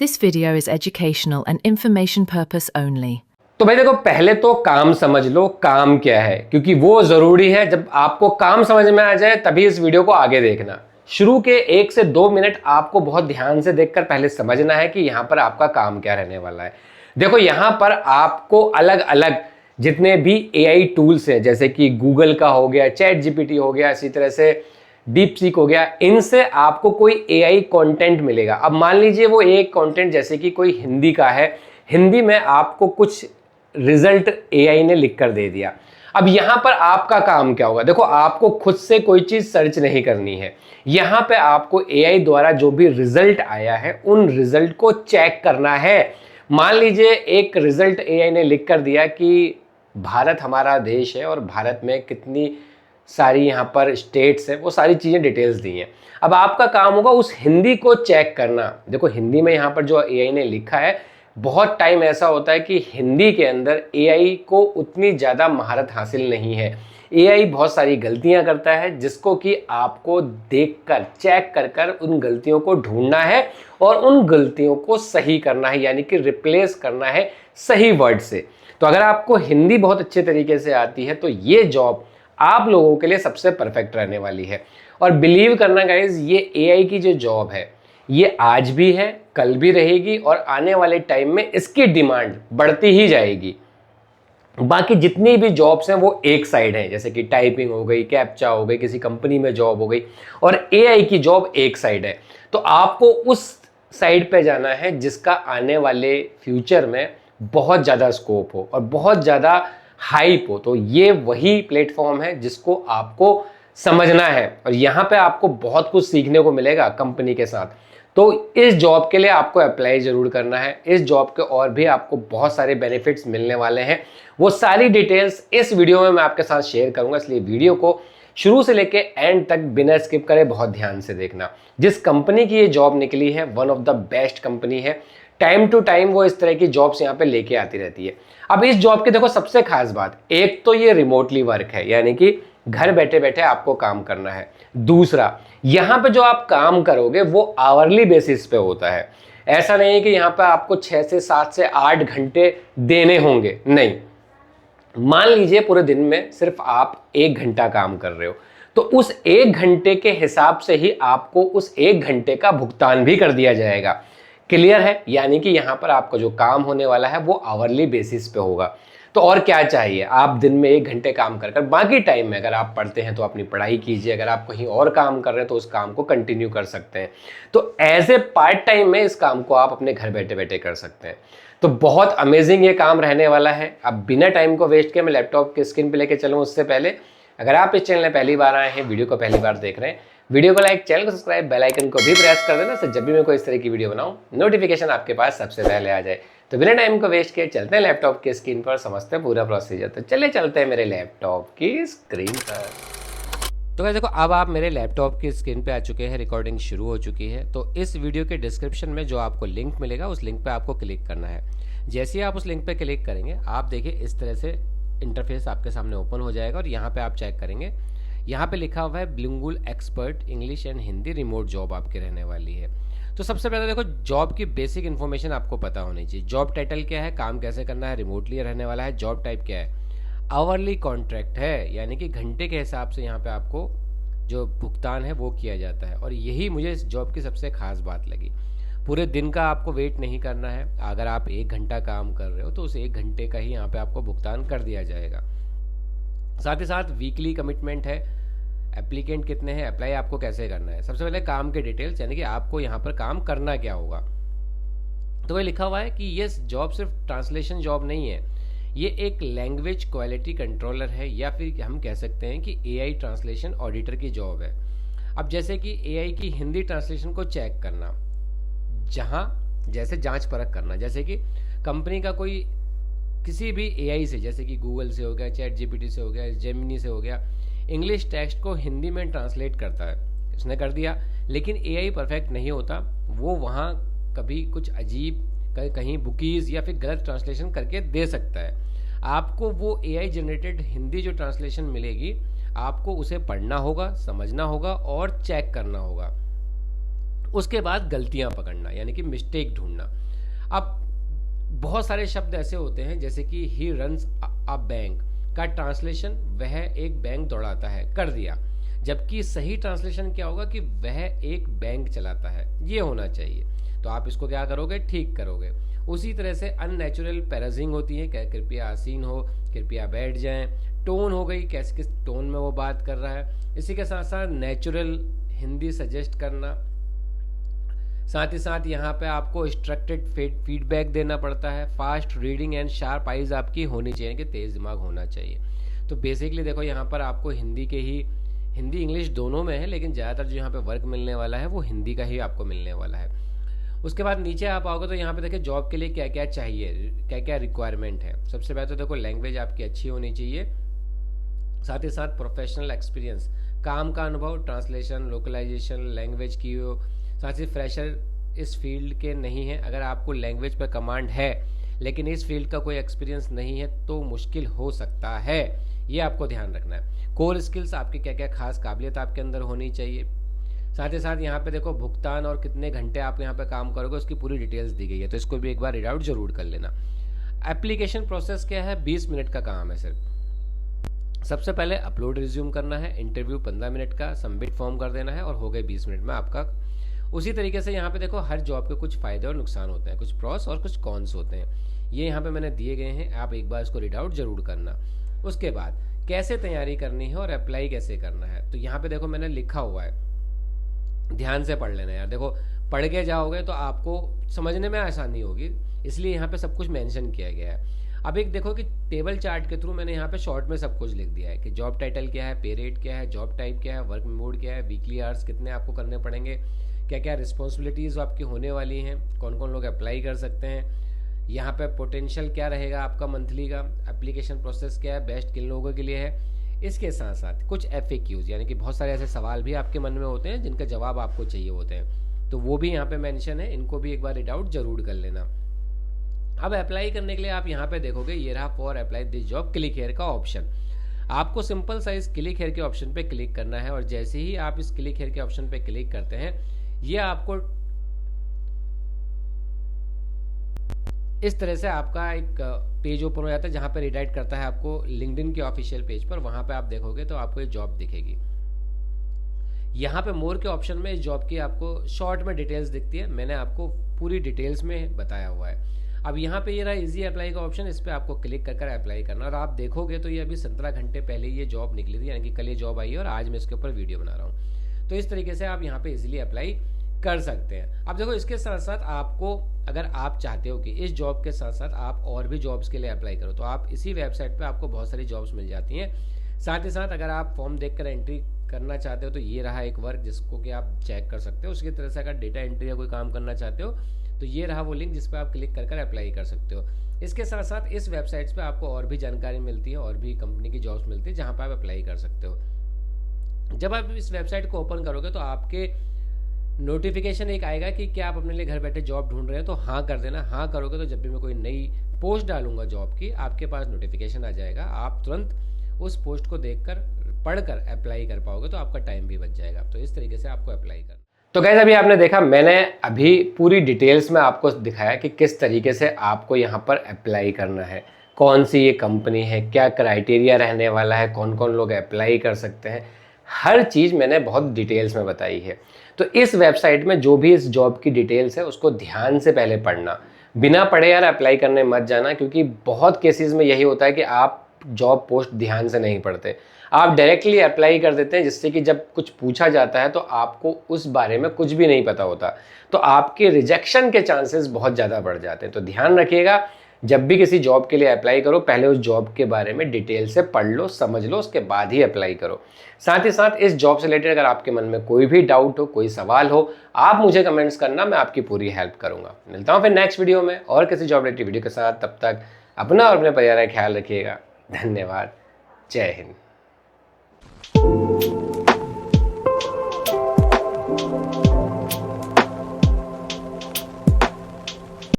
This video is educational and information purpose only. तो भाई देखो, पहले तो काम समझ लो काम क्या है, क्योंकि वो जरूरी है। जब आपको काम समझ में आ जाए तभी इस वीडियो को आगे देखना। शुरू के 1 से 2 मिनट आपको बहुत ध्यान से देखकर पहले समझना है कि यहाँ पर आपका काम क्या रहने वाला है। देखो, यहाँ पर आपको अलग अलग जितने भी एआई टूल्स हैं, जैसे कि गूगल का हो गया, चैट जीपीटी हो गया, इसी तरह से डीप सीक हो गया, इनसे आपको कोई एआई कंटेंट मिलेगा। अब मान लीजिए वो एक कंटेंट जैसे कि कोई हिंदी का है, हिंदी में आपको कुछ रिजल्ट एआई ने लिख कर दे दिया। अब यहां पर आपका काम क्या होगा? देखो, आपको खुद से कोई चीज सर्च नहीं करनी है। यहां पे आपको एआई द्वारा जो भी रिजल्ट आया है उन रिजल्ट को चेक करना है। मान लीजिए एक रिजल्ट एआई ने लिख कर दिया कि भारत हमारा देश है और भारत में कितनी सारी यहाँ पर स्टेट्स है, वो सारी चीज़ें डिटेल्स दी हैं। अब आपका काम होगा उस हिंदी को चेक करना। देखो, हिंदी में यहाँ पर जो एआई ने लिखा है, बहुत टाइम ऐसा होता है कि हिंदी के अंदर एआई को उतनी ज़्यादा महारत हासिल नहीं है। एआई बहुत सारी गलतियां करता है, जिसको कि आपको देखकर चेक कर कर उन गलतियों को ढूंढना है और उन गलतियों को सही करना है, यानी कि रिप्लेस करना है सही वर्ड से। तो अगर आपको हिंदी बहुत अच्छे तरीके से आती है तो ये जॉब आप लोगों के लिए सबसे परफेक्ट रहने वाली है। और बिलीव करना गाइज, ये एआई की जो जॉब है ये आज भी है, कल भी रहेगी और आने वाले टाइम में इसकी डिमांड बढ़ती ही जाएगी। बाकी जितनी भी जॉब्स हैं वो एक साइड हैं, जैसे कि टाइपिंग हो गई, कैप्चा हो गई, किसी कंपनी में जॉब हो गई, और एआई की जॉब एक साइड है। तो आपको उस साइड पे जाना है जिसका आने वाले फ्यूचर में बहुत ज़्यादा स्कोप हो और बहुत ज़्यादा हाइप हो। तो ये वही प्लेटफॉर्म है जिसको आपको समझना है और यहाँ पे आपको बहुत कुछ सीखने को मिलेगा कंपनी के साथ। तो इस जॉब के लिए आपको अप्लाई जरूर करना है। इस जॉब के और भी आपको बहुत सारे बेनिफिट्स मिलने वाले हैं, वो सारी डिटेल्स इस वीडियो में मैं आपके साथ शेयर करूंगा। इसलिए वीडियो को शुरू से लेके एंड तक बिना स्किप करे बहुत ध्यान से देखना। जिस कंपनी की ये जॉब निकली है, one of the best company है। टाइम टू टाइम वो इस तरह की जॉब्स यहाँ पे लेके आती रहती है। अब इस जॉब की देखो सबसे खास बात, एक तो ये रिमोटली वर्क है, यानी कि घर बैठे बैठे आपको काम करना है। दूसरा, यहाँ पे जो आप काम करोगे वो आवरली बेसिस पे होता है। ऐसा नहीं है कि यहाँ पे आपको 6 से 7 से 8 घंटे देने होंगे, नहीं। मान लीजिए पूरे दिन में सिर्फ आप 1 घंटा काम कर रहे हो, तो उस 1 घंटे के हिसाब से ही आपको उस 1 घंटे का भुगतान भी कर दिया जाएगा। क्लियर है? यानी कि यहाँ पर आपका जो काम होने वाला है वो आवरली बेसिस पे होगा। तो और क्या चाहिए? आप दिन में 1 घंटे काम कर बाकी टाइम में अगर आप पढ़ते हैं तो अपनी पढ़ाई कीजिए, अगर आप कहीं और काम कर रहे हैं तो उस काम को कंटिन्यू कर सकते हैं। तो एज ए पार्ट टाइम में इस काम को आप अपने घर बैठे बैठे कर सकते हैं। तो बहुत अमेजिंग ये काम रहने वाला है। अब बिना टाइम को वेस्ट किए मैं लैपटॉप की स्क्रीन पे लेके चलूँ उससे पहले, अगर आप इस चैनल में पहली बार आए हैं, वीडियो को पहली बार देख रहे हैं, वीडियो को लाइक, चैनल को सब्सक्राइब, बेल आइकन को भी प्रेस कर देना, तो जब भी मैं कोई इस तरह की वीडियो बनाऊं नोटिफिकेशन आपके पास सबसे पहले आ जाए। तो बिना टाइम को वेस्ट किए चलते हैं लैपटॉप की स्क्रीन पर, समझते हैं पूरा प्रोसीजर। तो चले चलते हैं मेरे लैपटॉप की स्क्रीन पर। तो गाइस देखो, अब आप मेरे लैपटॉप की स्क्रीन पे आ चुके हैं, रिकॉर्डिंग शुरू हो चुकी है। तो इस वीडियो के डिस्क्रिप्शन में जो आपको लिंक मिलेगा उस लिंक पे आपको क्लिक करना है। जैसे ही आप उस लिंक पे क्लिक करेंगे, आप देखिए इस तरह से इंटरफेस आपके सामने ओपन हो जाएगा और यहाँ पे आप चेक करेंगे, यहाँ पे लिखा हुआ है bilingual expert English and Hindi remote job आपकी रहने वाली है। तो सबसे पहले देखो, जॉब की बेसिक इन्फॉर्मेशन आपको पता होनी चाहिए। जॉब टाइटल क्या है, काम कैसे करना है, रिमोटली रहने वाला है, जॉब टाइप क्या है, आवरली कॉन्ट्रैक्ट है, यानी कि घंटे के हिसाब से यहाँ पे आपको जो भुगतान है वो किया जाता है। और यही मुझे इस जॉब की सबसे खास बात लगी। पूरे दिन का आपको वेट नहीं करना है। अगर आप 1 घंटा काम कर रहे हो तो उस 1 घंटे का ही यहाँ पे आपको भुगतान कर दिया जाएगा। साथ ही साथ वीकली कमिटमेंट है। एप्लीकेंट कितने हैं, अप्लाई आपको कैसे करना है, सबसे पहले काम के डिटेल्स, यानी कि आपको यहाँ पर काम करना क्या होगा। तो वही लिखा हुआ है कि ये जॉब सिर्फ ट्रांसलेशन जॉब नहीं है, ये एक लैंग्वेज क्वालिटी कंट्रोलर है, या फिर हम कह सकते हैं कि एआई ट्रांसलेशन ऑडिटर की जॉब है। अब जैसे कि एआई की हिंदी ट्रांसलेशन को चेक करना, जहाँ जैसे जांच परख करना, जैसे कि कंपनी का कोई किसी भी एआई से, जैसे कि गूगल से हो गया, चैट जीपीटी से हो गया, जेमिनी से हो गया, इंग्लिश टेक्स्ट को हिंदी में ट्रांसलेट करता है, उसने कर दिया, लेकिन एआई परफेक्ट नहीं होता। वो वहाँ कभी कुछ अजीब, कहीं बुकीज या फिर गलत ट्रांसलेशन करके दे सकता है। आपको वो एआई जनरेटेड हिंदी जो ट्रांसलेशन मिलेगी, आपको उसे पढ़ना होगा, समझना होगा और चेक करना होगा। उसके बाद गलतियां पकड़ना यानी कि मिस्टेक ढूंढना। अब बहुत सारे शब्द ऐसे होते हैं जैसे कि ही रन्स अ बैंक का ट्रांसलेशन वह एक बैंक दौड़ाता है कर दिया, जबकि सही ट्रांसलेशन क्या होगा कि वह एक बैंक चलाता है, ये होना चाहिए। तो आप इसको क्या करोगे, ठीक करोगे। उसी तरह से अननेचुरल पैराजिंग होती है, कृपया आसीन हो, कृपया बैठ जाएं। टोन हो गई, कैसे किस टोन में वो बात कर रहा है। इसी के साथ साथ नेचुरल हिंदी सजेस्ट करना, साथ ही साथ यहाँ पे आपको स्ट्रक्चर्ड फीडबैक देना पड़ता है। Fast reading and sharp eyes आपकी होनी चाहिए कि तेज दिमाग होना चाहिए। तो बेसिकली देखो यहाँ पर आपको हिंदी इंग्लिश दोनों में है, लेकिन ज़्यादातर जो यहाँ पे वर्क मिलने वाला है वो हिंदी का ही आपको मिलने वाला है। उसके बाद नीचे आप आओगे तो यहाँ पे देखिए जॉब के लिए क्या क्या चाहिए, क्या क्या रिक्वायरमेंट है। सबसे पहले तो देखो लैंग्वेज आपकी अच्छी होनी चाहिए, साथ ही साथ प्रोफेशनल एक्सपीरियंस, काम का अनुभव, ट्रांसलेशन, लोकलाइजेशन, लैंग्वेज की हो। साथ ही फ्रेशर इस फील्ड के नहीं है, अगर आपको लैंग्वेज पर कमांड है लेकिन इस फील्ड का कोई एक्सपीरियंस नहीं है तो मुश्किल हो सकता है, ये आपको ध्यान रखना है। कोर स्किल्स आपकी क्या क्या खास काबिलियत आपके अंदर होनी चाहिए। साथ ही साथ यहाँ पे देखो भुगतान और कितने घंटे आप यहाँ पे काम करोगे उसकी पूरी डिटेल्स दी गई है, तो इसको भी एक बार रीड आउट जरूर कर लेना। एप्लीकेशन प्रोसेस क्या है, 20 मिनट का काम है सिर्फ। सबसे पहले अपलोड रिज्यूम करना है, इंटरव्यू 15 मिनट का, सबमिट फॉर्म कर देना है और हो गए 20 मिनट में आपका। उसी तरीके से यहाँ पे देखो हर जॉब के कुछ फायदे और नुकसान होते हैं, कुछ प्रॉस और कुछ कॉन्स होते हैं, ये यहाँ पे मैंने दिए गए हैं, आप एक बार इसको रीड आउट जरूर करना। उसके बाद कैसे तैयारी करनी है और अप्लाई कैसे करना है, तो यहाँ पे देखो मैंने लिखा हुआ है, ध्यान से पढ़ लेना यार। देखो पढ़ के जाओगे तो आपको समझने में आसानी होगी, इसलिए यहाँ पे सब कुछ मेंशन किया गया है। अब एक देखो कि टेबल चार्ट के थ्रू मैंने यहाँ पे शॉर्ट में सब कुछ लिख दिया है कि जॉब टाइटल क्या है, पे रेट क्या है, जॉब टाइप क्या है, वर्क मोड क्या है, वीकली आवर्स कितने आपको करने पड़ेंगे, क्या क्या रिस्पॉन्सिबिलिटीज़ आपकी होने वाली हैं, कौन कौन लोग अप्लाई कर सकते हैं, यहाँ पे पोटेंशियल क्या रहेगा आपका मंथली का, एप्लीकेशन प्रोसेस क्या है, बेस्ट किन लोगों के लिए है। इसके साथ साथ कुछ FAQs यानी कि बहुत सारे ऐसे सवाल भी आपके मन में होते हैं जिनके जवाब आपको चाहिए होते हैं, तो वो भी यहाँ पे मेंशन है, इनको भी एक बार रीड आउट जरूर कर लेना। अब अप्लाई करने के लिए आप यहाँ पे देखोगे ये रहा for apply this job, click here का ऑप्शन। आपको सिंपल सा इस क्लिक हियर के ऑप्शन पे क्लिक करना है और जैसे ही आप इस क्लिक हियर के ऑप्शन पे क्लिक करते हैं ये आपको इस तरह से आपका एक पेज ओपन हो जाता है जहां पे रिडायरेक्ट करता है आपको लिंक्डइन के ऑफिशियल पेज पर। वहां पे आप देखोगे तो आपको ये जॉब दिखेगी। यहाँ पे मोर के ऑप्शन में इस जॉब की आपको शॉर्ट में डिटेल्स दिखती है, मैंने आपको पूरी डिटेल्स में बताया हुआ है। अब यहाँ पे ये रहा इजी अप्लाई का ऑप्शन, इस पर आपको क्लिक कर अप्लाई करना। और आप देखोगे तो ये अभी 17 घंटे पहले ये जॉब निकली थी, यानी कि कल ये जॉब आई है और आज मैं इसके ऊपर वीडियो बना रहा हूँ। तो इस तरीके से आप यहाँ पे इजीली अप्लाई कर सकते हैं। अब देखो इसके साथ साथ आपको अगर आप चाहते हो कि इस जॉब के साथ साथ आप और भी जॉब्स के लिए अप्लाई करो तो आप इसी वेबसाइट पे आपको बहुत सारी जॉब्स मिल जाती हैं। साथ ही साथ अगर आप फॉर्म देखकर एंट्री करना चाहते हो तो ये रहा एक वर्क जिसको कि आप चेक कर सकते हो। उसकी तरह से अगर डेटा एंट्री या कोई काम करना चाहते हो तो ये रहा वो लिंक जिस पर आप क्लिक कर अप्लाई कर सकते हो। इसके साथ साथ इस वेबसाइट्स पे आपको और भी जानकारी मिलती है और भी कंपनी की जॉब्स मिलती है जहाँ पर आप अप्लाई कर सकते हो। जब आप इस वेबसाइट को ओपन करोगे तो आपके नोटिफिकेशन एक आएगा कि क्या आप अपने लिए घर बैठे जॉब ढूंढ रहे हैं, तो हाँ कर देना। हाँ करोगे तो जब भी मैं कोई नई पोस्ट डालूंगा जॉब की आपके पास नोटिफिकेशन आ जाएगा, आप तुरंत उस पोस्ट को देखकर पढ़कर अप्लाई कर पाओगे, तो आपका टाइम भी बच जाएगा। तो इस तरीके से आपको अप्लाई करना। तो गाइस अभी आपने देखा, मैंने अभी पूरी डिटेल्स में आपको दिखाया कि किस तरीके से आपको यहाँ पर अप्लाई करना है, कौन सी ये कंपनी है, क्या क्राइटेरिया रहने वाला है, कौन कौन लोग अप्लाई कर सकते हैं, हर चीज़ मैंने बहुत डिटेल्स में बताई है। तो इस वेबसाइट में जो भी इस जॉब की डिटेल्स है उसको ध्यान से पहले पढ़ना, बिना पढ़े यार अप्लाई करने मत जाना, क्योंकि बहुत केसेस में यही होता है कि आप जॉब पोस्ट ध्यान से नहीं पढ़ते, आप डायरेक्टली अप्लाई कर देते हैं, जिससे कि जब कुछ पूछा जाता है तो आपको उस बारे में कुछ भी नहीं पता होता, तो आपके रिजेक्शन के चांसेस बहुत ज़्यादा बढ़ जाते हैं। तो ध्यान रखिएगा, जब भी किसी जॉब के लिए अप्लाई करो पहले उस जॉब के बारे में डिटेल से पढ़ लो, समझ लो, उसके बाद ही अप्लाई करो। साथ ही साथ इस जॉब से रिलेटेड अगर आपके मन में कोई भी डाउट हो, कोई सवाल हो, आप मुझे कमेंट्स करना, मैं आपकी पूरी हेल्प करूंगा। मिलता हूं फिर नेक्स्ट वीडियो में और किसी जॉब रिलेटेड वीडियो के साथ। तब तक अपना और अपने परिवार का ख्याल रखिएगा। धन्यवाद। जय हिंद।